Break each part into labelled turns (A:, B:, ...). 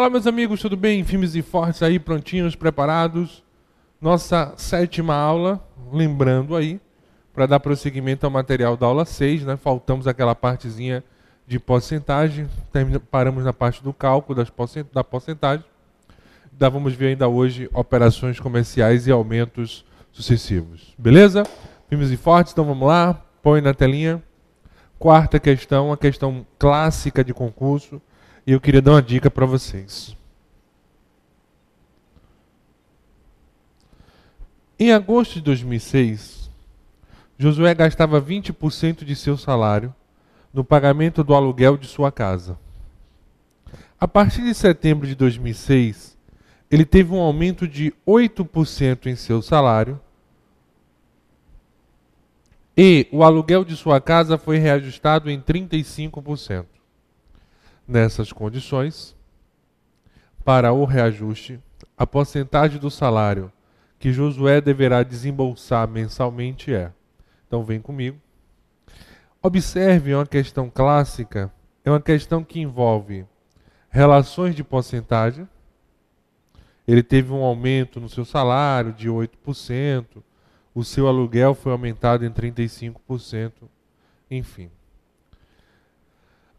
A: Olá, meus amigos, tudo bem? Firmes e fortes aí, prontinhos, preparados? Nossa 7ª aula, lembrando aí, para dar prosseguimento ao material da aula 6, né? Faltamos aquela partezinha de porcentagem, paramos na parte do cálculo da porcentagem. Vamos ver ainda hoje operações comerciais e aumentos sucessivos. Beleza? Firmes e fortes, então vamos lá, põe na telinha. Quarta questão, uma questão clássica de concurso, e eu queria dar uma dica para vocês. Em agosto de 2006, Josué gastava 20% de seu salário no pagamento do aluguel de sua casa. A partir de setembro de 2006, ele teve um aumento de 8% em seu salário e o aluguel de sua casa foi reajustado em 35%. Nessas condições, para o reajuste, a porcentagem do salário que Josué deverá desembolsar mensalmente é. Então vem comigo. Observe, é uma questão clássica, é uma questão que envolve relações de porcentagem. Ele teve um aumento no seu salário de 8%, o seu aluguel foi aumentado em 35%, enfim.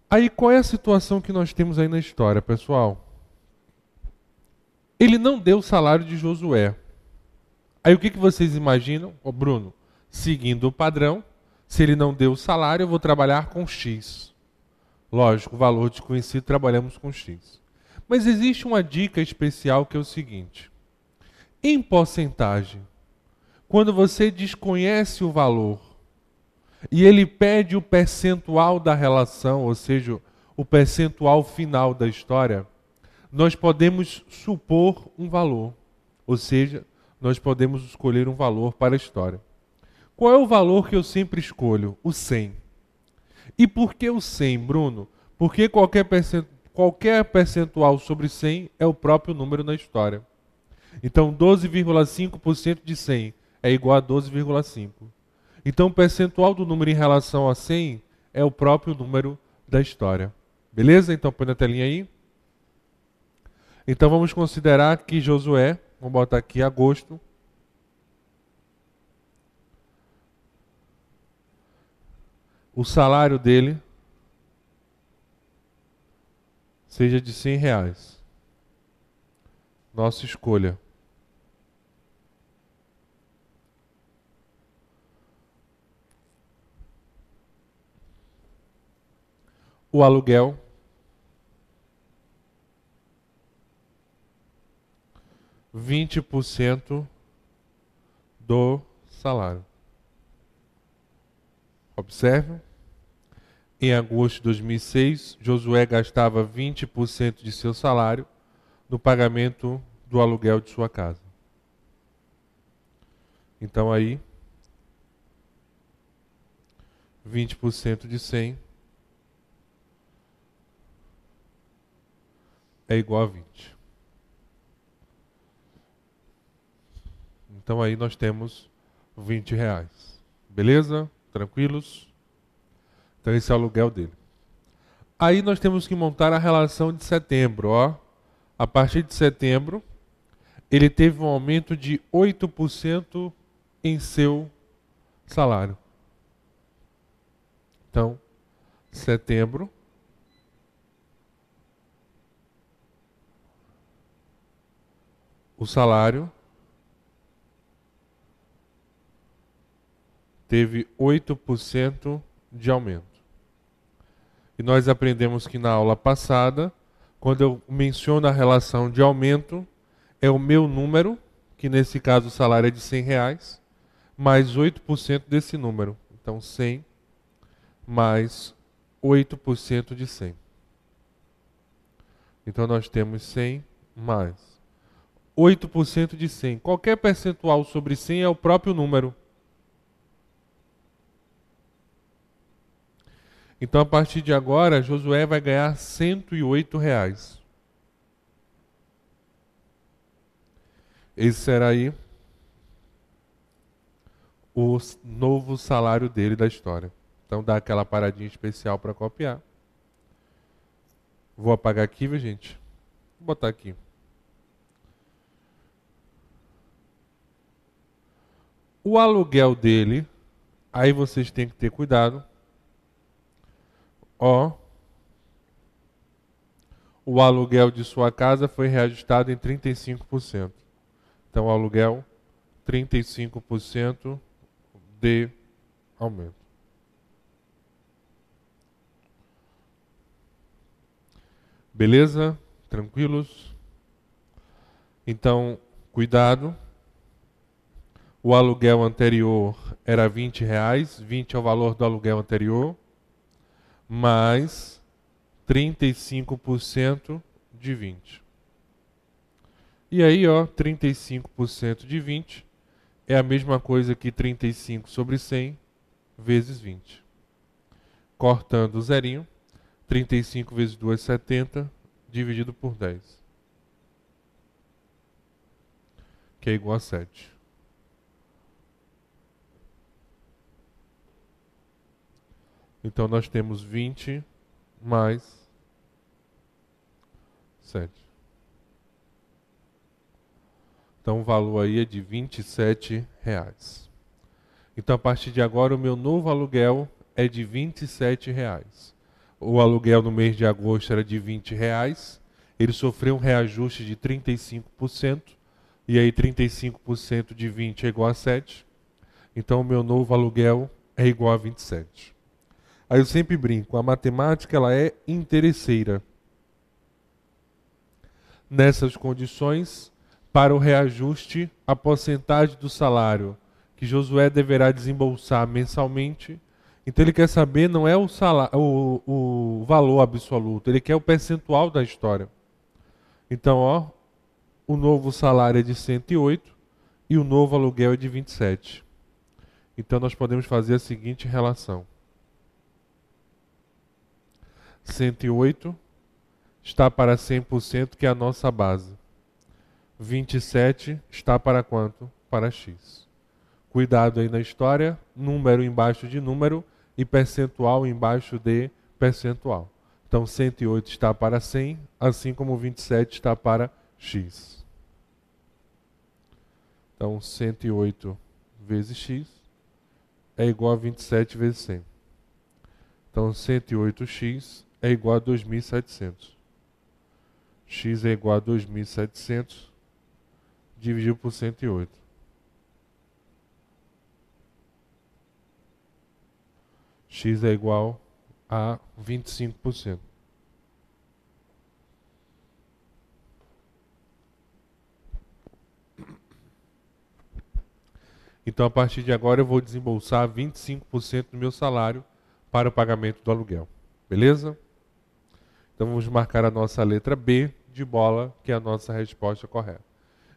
A: Aí qual é a situação que nós temos aí na história, pessoal? Ele não deu o salário de Josué. Aí o que vocês imaginam? Bruno, seguindo o padrão, se ele não deu o salário, eu vou trabalhar com X. Lógico, o valor desconhecido, trabalhamos com X. Mas existe uma dica especial que é o seguinte. Em porcentagem, quando você desconhece o valor e ele pede o percentual da relação, ou seja, o percentual final da história, nós podemos supor um valor, ou seja, nós podemos escolher um valor para a história. Qual é o valor que eu sempre escolho? O 100. E por que o 100, Bruno? Porque qualquer percentual sobre 100 é o próprio número na história. Então, 12,5% de 100 é igual a 12,5. Então, o percentual do número em relação a 100 é o próprio número da história. Beleza? Então, põe na telinha aí. Então, vamos considerar que Josué, vamos botar aqui agosto, o salário dele seja de R$100. Nossa escolha. O aluguel ,20% do salário. Observe. Em agosto de 2006, Josué gastava 20% de seu salário no pagamento do aluguel de sua casa. Então aí, 20% de 100 é igual a 20. Então aí nós temos R$20. Beleza? Tranquilos? Então esse é o aluguel dele. Aí nós temos que montar a relação de setembro. Ó. A partir de setembro, ele teve um aumento de 8% em seu salário. Então, setembro, o salário teve 8% de aumento. E nós aprendemos que na aula passada, quando eu menciono a relação de aumento, é o meu número, que nesse caso o salário é de R$100, mais 8% desse número. Então 100 mais 8% de 100. Então nós temos 100 mais 8% de 100. Qualquer percentual sobre 100 é o próprio número. Então, a partir de agora, Josué vai ganhar R$108. Esse será aí o novo salário dele da história. Então, dá aquela paradinha especial para copiar. Vou apagar aqui, viu, gente? Vou botar aqui. O aluguel dele, aí vocês têm que ter cuidado. Ó, o aluguel de sua casa foi reajustado em 35%. Então, o aluguel, 35% de aumento. Beleza? Tranquilos? Então, cuidado. O aluguel anterior era R$20, 20 é o valor do aluguel anterior, mais 35% de 20. E aí, ó, 35% de 20 é a mesma coisa que 35 sobre 100 vezes 20. Cortando o zerinho, 35 vezes 2, 70, dividido por 10. Que é igual a 7. Então nós temos 20 mais 7. Então o valor aí é de R$27. Então a partir de agora o meu novo aluguel é de R$27. O aluguel no mês de agosto era de R$20. Ele sofreu um reajuste de 35%. E aí 35% de 20 é igual a 7. Então o meu novo aluguel é igual a 27. Aí eu sempre brinco, a matemática ela é interesseira. Nessas condições, para o reajuste, a porcentagem do salário que Josué deverá desembolsar mensalmente, então ele quer saber não é o valor absoluto, ele quer o percentual da história. Então, ó, o novo salário é de 108 e o novo aluguel é de 27. Então nós podemos fazer a seguinte relação. 108 está para 100%, que é a nossa base. 27 está para quanto? Para x. Cuidado aí na história, número embaixo de número e percentual embaixo de percentual. Então 108 está para 100, assim como 27 está para x. Então 108 vezes x é igual a 27 vezes 100. Então 108x é igual a 2.700. X é igual a 2.700 dividido por 108. X é igual a 25%. Então, a partir de agora, eu vou desembolsar 25% do meu salário para o pagamento do aluguel. Beleza? Então, vamos marcar a nossa letra B de bola, que é a nossa resposta correta.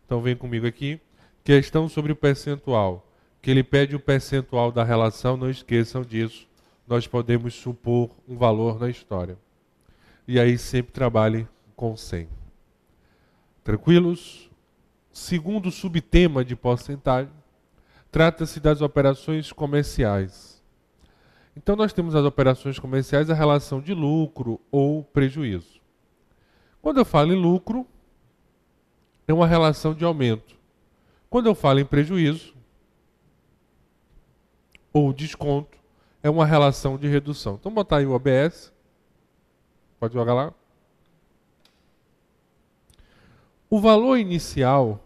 A: Então, vem comigo aqui. Questão sobre o percentual. Que ele pede o percentual da relação, não esqueçam disso. Nós podemos supor um valor na história. E aí, sempre trabalhe com 100. Tranquilos? Segundo subtema de porcentagem, trata-se das operações comerciais. Então, nós temos as operações comerciais, a relação de lucro ou prejuízo. Quando eu falo em lucro, é uma relação de aumento. Quando eu falo em prejuízo ou desconto, é uma relação de redução. Então, botar aí o OBS. Pode jogar lá. O valor inicial,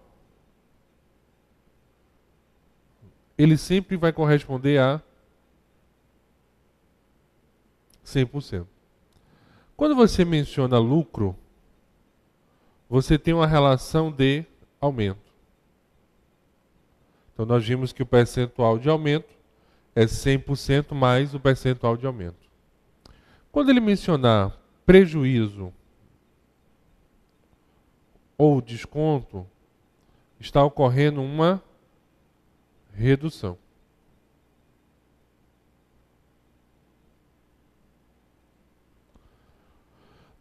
A: ele sempre vai corresponder a 100%. Quando você menciona lucro, você tem uma relação de aumento. Então, nós vimos que o percentual de aumento é 100% mais o percentual de aumento. Quando ele mencionar prejuízo ou desconto, está ocorrendo uma redução.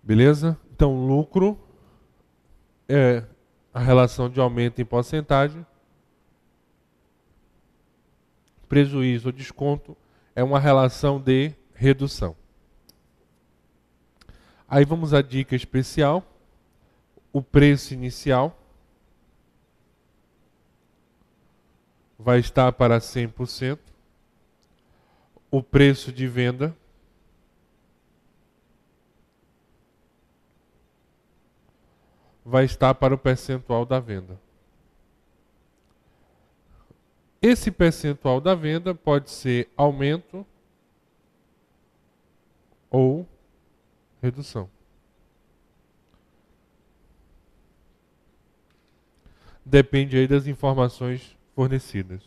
A: Beleza? Então, lucro é a relação de aumento em porcentagem. Prejuízo ou desconto é uma relação de redução. Aí vamos à dica especial. o preço inicial vai estar para 100%, o preço de venda vai estar para o percentual da venda. Esse percentual da venda pode ser aumento ou redução. Depende aí das informações fornecidas.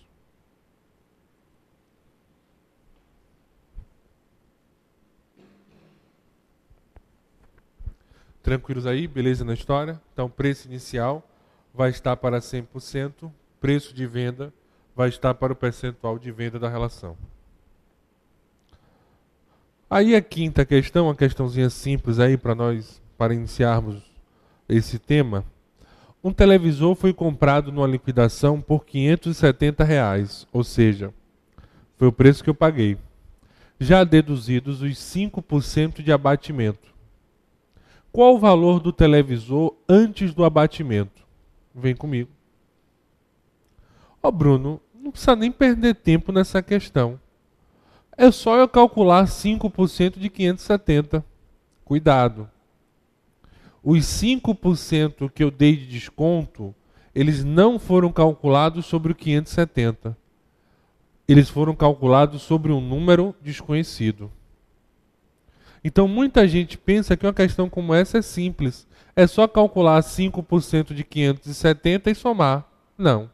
A: Tranquilos aí? Beleza na história? Então, preço inicial vai estar para 100%, preço de venda vai estar para o percentual de venda da relação. Aí a quinta questão, uma questãozinha simples aí para iniciarmos esse tema. Um televisor foi comprado numa liquidação por R$ 570, ou seja, foi o preço que eu paguei. Já deduzidos os 5% de abatimento. Qual o valor do televisor antes do abatimento? Vem comigo. Ó, Bruno, não precisa nem perder tempo nessa questão. É só eu calcular 5% de 570. Cuidado. Os 5% que eu dei de desconto, eles não foram calculados sobre o 570. Eles foram calculados sobre um número desconhecido. Então muita gente pensa que uma questão como essa é simples. É só calcular 5% de 570 e somar. Não.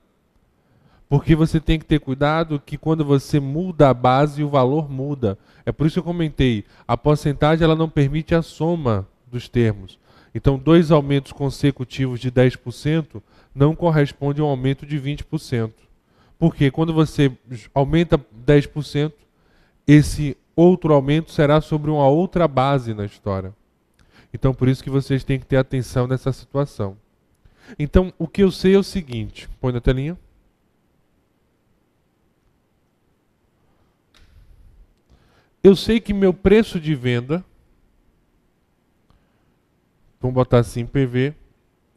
A: Porque você tem que ter cuidado que quando você muda a base, o valor muda. É por isso que eu comentei, a porcentagem ela não permite a soma dos termos. Então, 2 aumentos consecutivos de 10% não corresponde a um aumento de 20%. Porque quando você aumenta 10%, esse outro aumento será sobre uma outra base na história. Então, por isso que vocês têm que ter atenção nessa situação. Então, o que eu sei é o seguinte, põe na telinha. Eu sei que meu preço de venda, vamos botar assim, PV,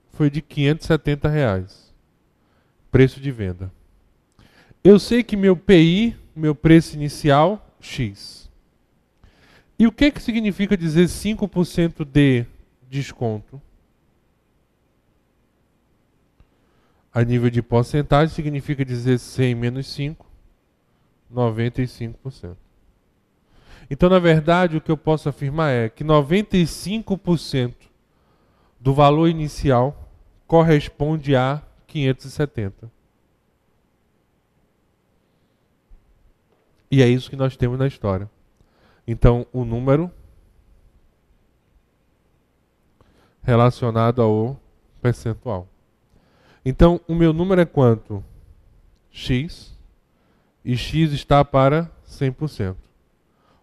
A: foi de R$ 570. Preço de venda. Eu sei que meu PI, meu preço inicial, X. E o que significa dizer 5% de desconto? A nível de porcentagem, significa dizer 100 menos 5, 95%. Então, na verdade, o que eu posso afirmar é que 95% do valor inicial corresponde a 570. E é isso que nós temos na história. Então, o número relacionado ao percentual. Então, o meu número é quanto? X. E X está para 100%.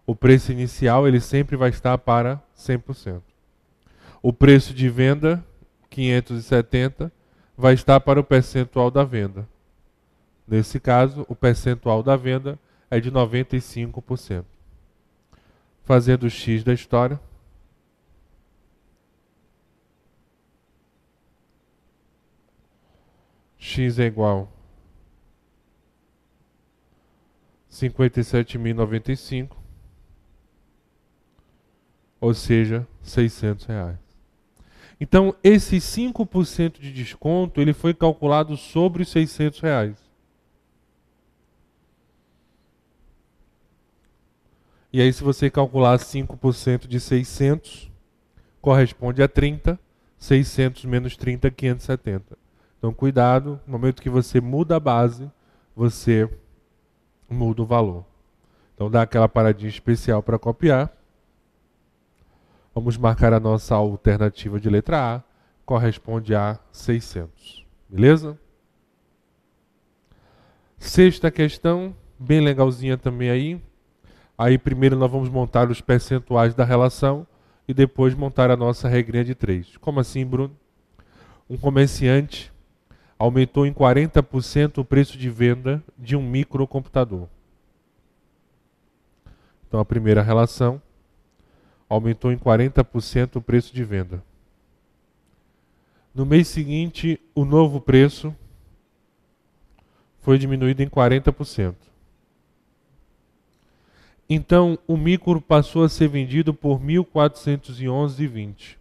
A: O preço inicial ele sempre vai estar para 100%. O preço de venda, 570, vai estar para o percentual da venda. Nesse caso, o percentual da venda é de 95%. Fazendo o X da história. X é igual a 57.095, ou seja, R$ 600. Então, esse 5% de desconto, ele foi calculado sobre os R$ 600. E aí, se você calcular 5% de 600, corresponde a 30, 600 menos 30, 570. Então, cuidado, no momento que você muda a base, você muda o valor. Então, dá aquela paradinha especial para copiar. Vamos marcar a nossa alternativa de letra A, corresponde a 600. Beleza? Sexta questão, bem legalzinha também aí. Aí primeiro nós vamos montar os percentuais da relação e depois montar a nossa regrinha de 3. Como assim, Bruno? Um comerciante aumentou em 40% o preço de venda de um microcomputador. Então a primeira relação aumentou em 40% o preço de venda. No mês seguinte, o novo preço foi diminuído em 40%. Então, o micro passou a ser vendido por 1.411,20.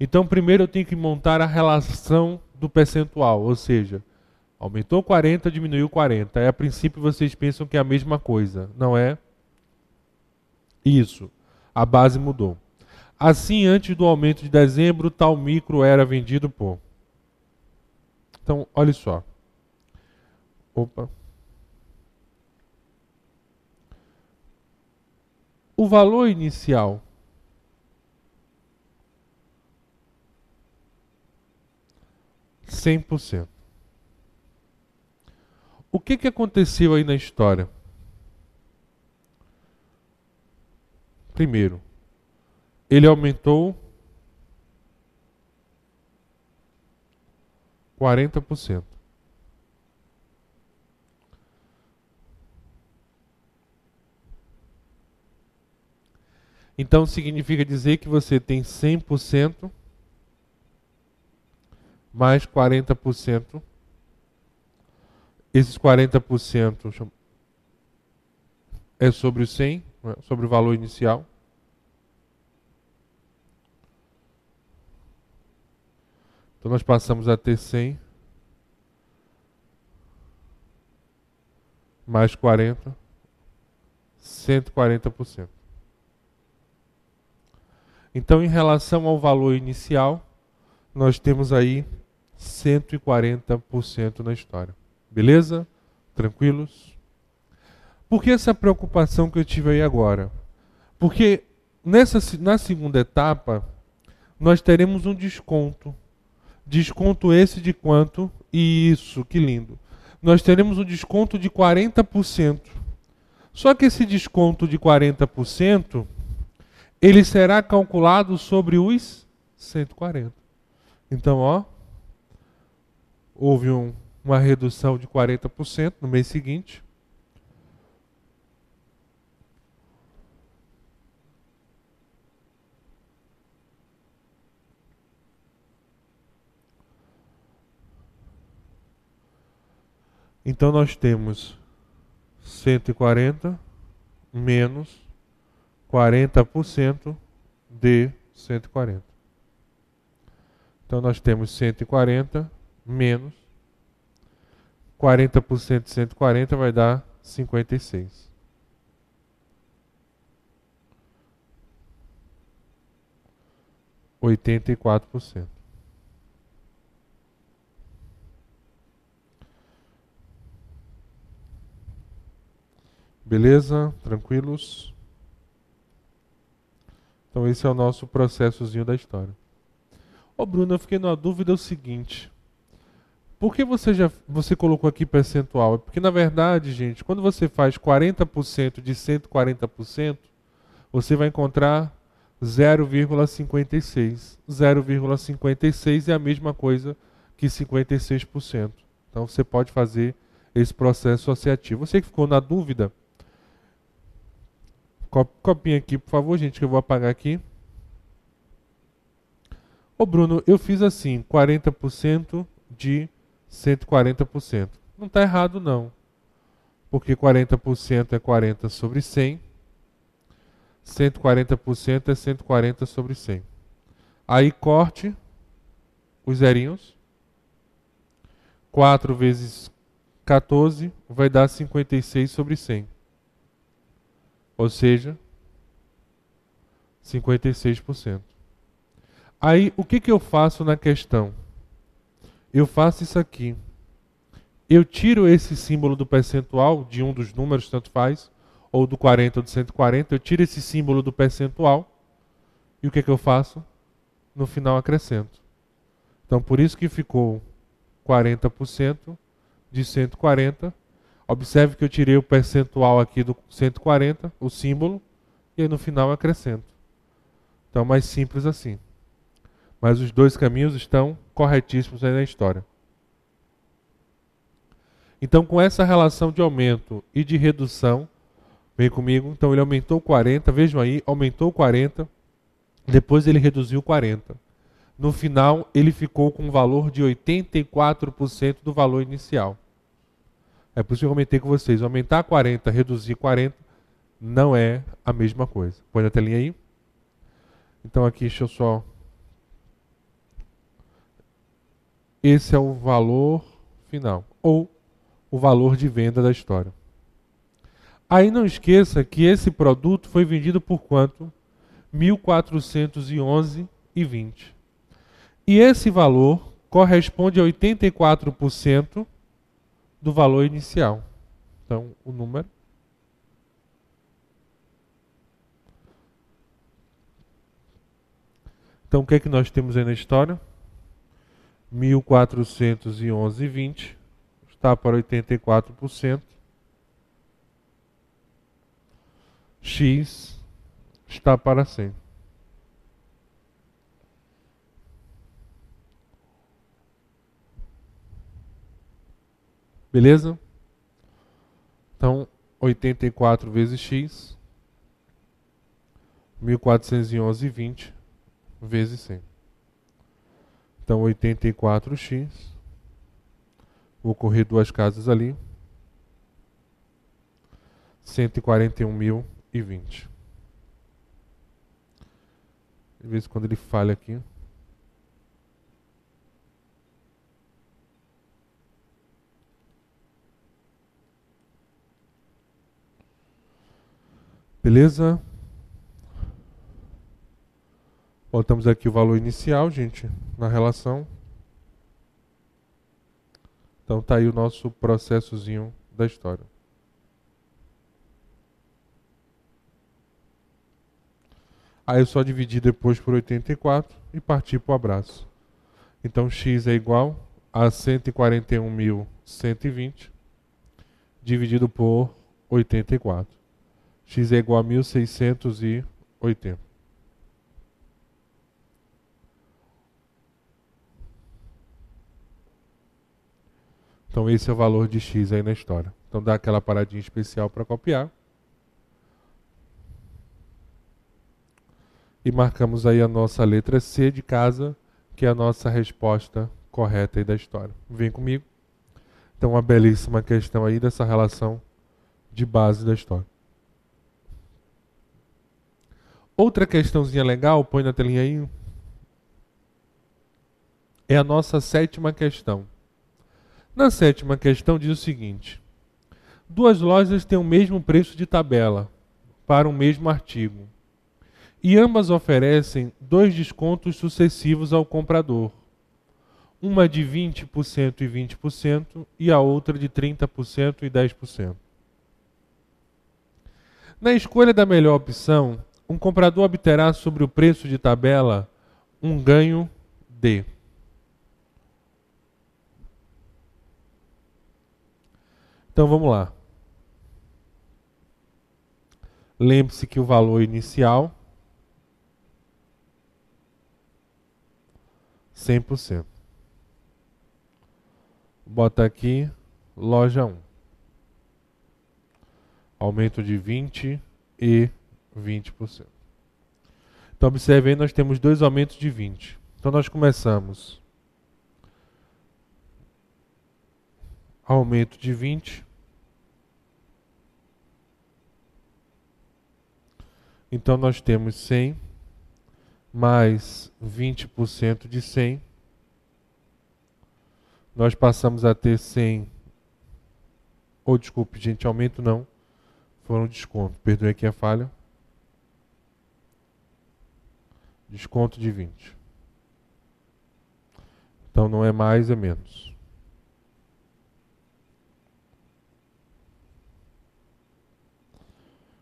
A: Então, primeiro eu tenho que montar a relação do percentual, ou seja, aumentou 40, diminuiu 40. Aí, a princípio, vocês pensam que é a mesma coisa. Não é isso. A base mudou. Assim, antes do aumento de dezembro, tal micro era vendido por... Então, olha só. Opa. O valor inicial (100%). O que aconteceu aí na história? Primeiro, ele aumentou 40%. Então significa dizer que você tem 100% mais 40%. Esses 40% é sobre o 100, sobre o valor inicial. Então nós passamos a ter 100 mais 40, 140%. Então, em relação ao valor inicial, nós temos aí 140% na história. Beleza? Tranquilos? Por que essa preocupação que eu tive aí agora? Porque na segunda etapa, nós teremos um desconto. Desconto esse de quanto? Isso, que lindo. Nós teremos um desconto de 40%. Só que esse desconto de 40%, ele será calculado sobre os 140. Então, ó, houve uma redução de 40% no mês seguinte. Então nós temos 140 menos 40% de 140. Então nós temos 140 menos 40% de 140 vai dar 56. (84%). Beleza? Tranquilos? Então esse é o nosso processozinho da história. Ô Bruno, eu fiquei na dúvida o seguinte. Por que você colocou aqui percentual? É porque na verdade, gente, quando você faz 40% de 140%, você vai encontrar 0,56. 0,56 é a mesma coisa que 56%. Então você pode fazer esse processo associativo. Você que ficou na dúvida, copinha aqui, por favor, gente, que eu vou apagar aqui. Ô Bruno, eu fiz assim, 40% de 140%. Não está errado não, porque 40% é 40 sobre 100, 140% é 140 sobre 100. Aí corte os zerinhos, 4 vezes 14 vai dar 56 sobre 100. Ou seja, 56%. Aí, o que eu faço na questão? Eu faço isso aqui. Eu tiro esse símbolo do percentual, de um dos números, tanto faz, ou do 40 ou do 140, eu tiro esse símbolo do percentual, e o que eu faço? No final acrescento. Então, por isso que ficou 40% de 140. Observe que eu tirei o percentual aqui do 140, o símbolo, e aí no final acrescento. Então, mais simples assim. Mas os dois caminhos estão corretíssimos aí na história. Então, com essa relação de aumento e de redução, vem comigo, então ele aumentou 40, vejam aí, aumentou 40, depois ele reduziu 40. No final, ele ficou com um valor de 84% do valor inicial. É por isso que eu comentei com vocês, aumentar 40, reduzir 40, não é a mesma coisa. Põe na telinha aí. Então aqui, deixa eu só... Esse é o valor final, ou o valor de venda da história. Aí não esqueça que esse produto foi vendido por quanto? 1.411,20. E esse valor corresponde a 84% do valor inicial. Então, o número. Então, o que é que nós temos aí na história? 1.411,20 está para 84%. X está para 100. Beleza? Então, 84 vezes x, 1.411,20 vezes 100. Então, 84x, vou correr duas casas ali, 141.020. De vez em quando ele falha aqui. Beleza? Botamos aqui o valor inicial, gente, na relação. Então tá aí o nosso processozinho da história. Aí eu só dividi depois por 84 e parti para o abraço. Então x é igual a 141.120 dividido por 84. X é igual a 1.680. Então esse é o valor de x aí na história. Então dá aquela paradinha especial para copiar. E marcamos aí a nossa letra C de casa, que é a nossa resposta correta aí da história. Vem comigo. Então uma belíssima questão aí dessa relação de base da história. Outra questãozinha legal, põe na telinha aí, é a nossa sétima questão. Na sétima questão diz o seguinte: duas lojas têm o mesmo preço de tabela para o mesmo artigo e ambas oferecem dois descontos sucessivos ao comprador. Uma de 20% e 20% e a outra de 30% e 10%. Na escolha da melhor opção, um comprador obterá sobre o preço de tabela um ganho de... Então vamos lá. Lembre-se que o valor inicial 100%. Bota aqui loja 1. Aumento de 20 e 20%. Então observe aí, nós temos dois aumentos de 20. Então nós começamos aumento de 20. Então nós temos 100 mais 20% de 100. Nós passamos a ter 100. Ou desculpe, gente, aumento não. Foram desconto. Perdoe aqui a falha. Desconto de 20. Então não é mais, é menos.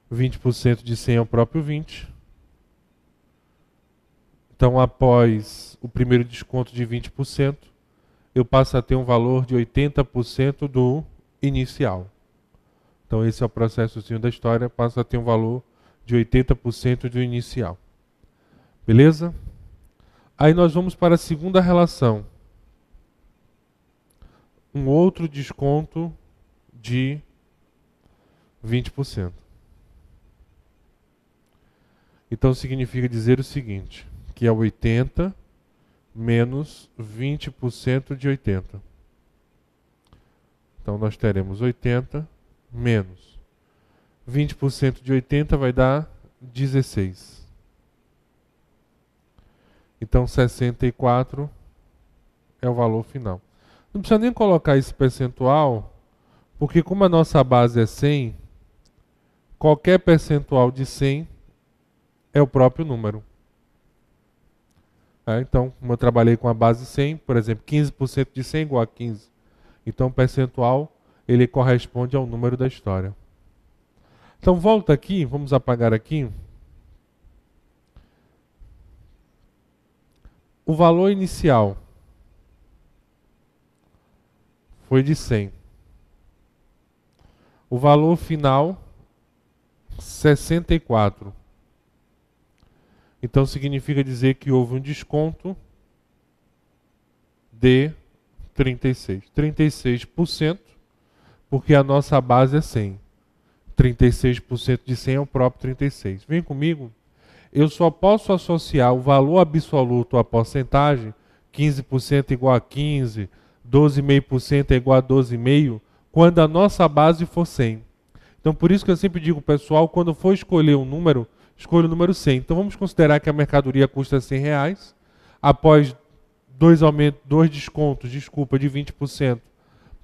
A: O 20% de 100 é o próprio 20. Então, após o primeiro desconto de 20%, eu passo a ter um valor de 80% do inicial. Então, esse é o processozinho da história, passa a ter um valor de 80% do inicial. Beleza? Aí nós vamos para a segunda relação. Um outro desconto de 20%. Então significa dizer o seguinte, que é 80 menos 20% de 80. Então nós teremos 80 menos 20% de 80 vai dar 16. Então 64 é o valor final. Não precisa nem colocar esse percentual, porque como a nossa base é 100, qualquer percentual de 100 é o próprio número. Então, como eu trabalhei com a base 100, por exemplo, 15% de 100 é igual a 15. Então, o percentual, ele corresponde ao número da história. Então, volta aqui, vamos apagar aqui. O valor inicial foi de 100. O valor final, 64. Então significa dizer que houve um desconto de 36. 36%, porque a nossa base é 100. 36% de 100 é o próprio 36. Vem comigo. Eu só posso associar o valor absoluto à porcentagem, 15% igual a 15, 12,5% é igual a 12,5%, quando a nossa base for 100. Então por isso que eu sempre digo, pessoal, quando for escolher um número, escolha o número 100. Então vamos considerar que a mercadoria custa R$100. Após dois descontos, de 20%,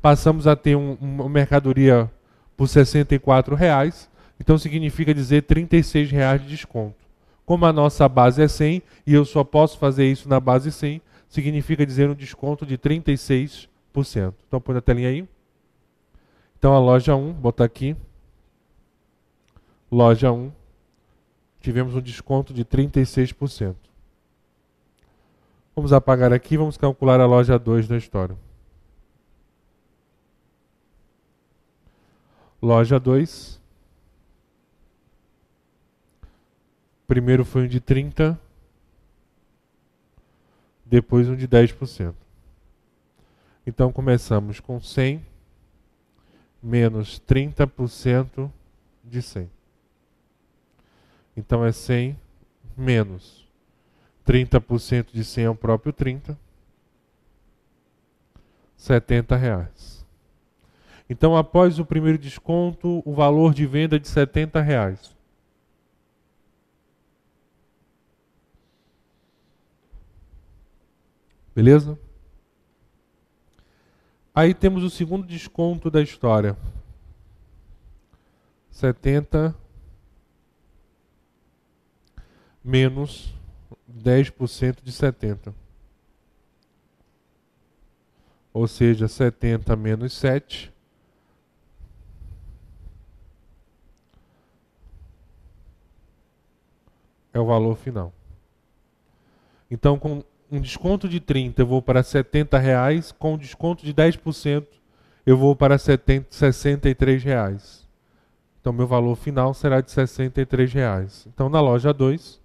A: passamos a ter uma mercadoria por R$64. Então significa dizer R$36 de desconto. Como a nossa base é 100 e eu só posso fazer isso na base 100, significa dizer um desconto de 36%. Então põe na telinha aí. Então a loja 1, botar aqui. Loja 1. Tivemos um desconto de 36%. Vamos apagar aqui, vamos calcular a loja 2 da história. Loja 2. Primeiro foi um de 30%, depois um de 10%. Então começamos com 100 menos 30% de 100. Então é 100 menos 30% de 100 é o próprio 30. R$70. Então após o primeiro desconto, o valor de venda é de R$70. Beleza? Aí temos o segundo desconto da história. 70 menos 10% de 70. Ou seja, 70 menos 7 é o valor final. Então, com um desconto de 30 eu vou para R$70, com um desconto de 10% eu vou para R$63. Então, meu valor final será de R$63. Então, na loja 2,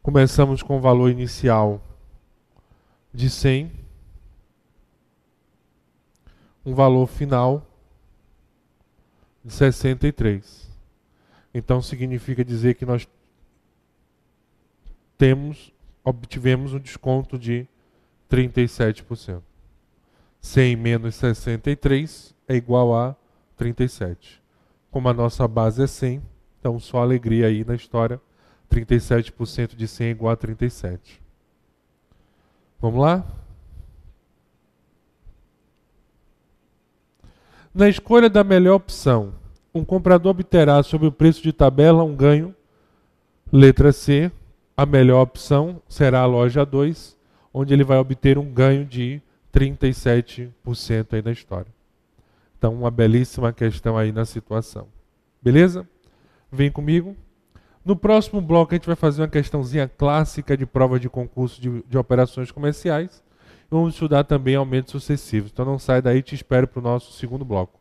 A: começamos com o valor inicial de 100, um valor final de 63. Então significa dizer que nós obtivemos um desconto de 37%. 100 menos 63 é igual a 37. Como a nossa base é 100, então só alegria aí na história. 37% de 100 é igual a 37. Vamos lá? Na escolha da melhor opção, um comprador obterá sobre o preço de tabela um ganho. Letra C, a melhor opção será a loja 2, onde ele vai obter um ganho de 37% aí na história. Então, uma belíssima questão aí na situação. Beleza? Vem comigo. No próximo bloco a gente vai fazer uma questãozinha clássica de prova de concurso de operações comerciais. E vamos estudar também aumentos sucessivos. Então não sai daí, te espero para o nosso segundo bloco.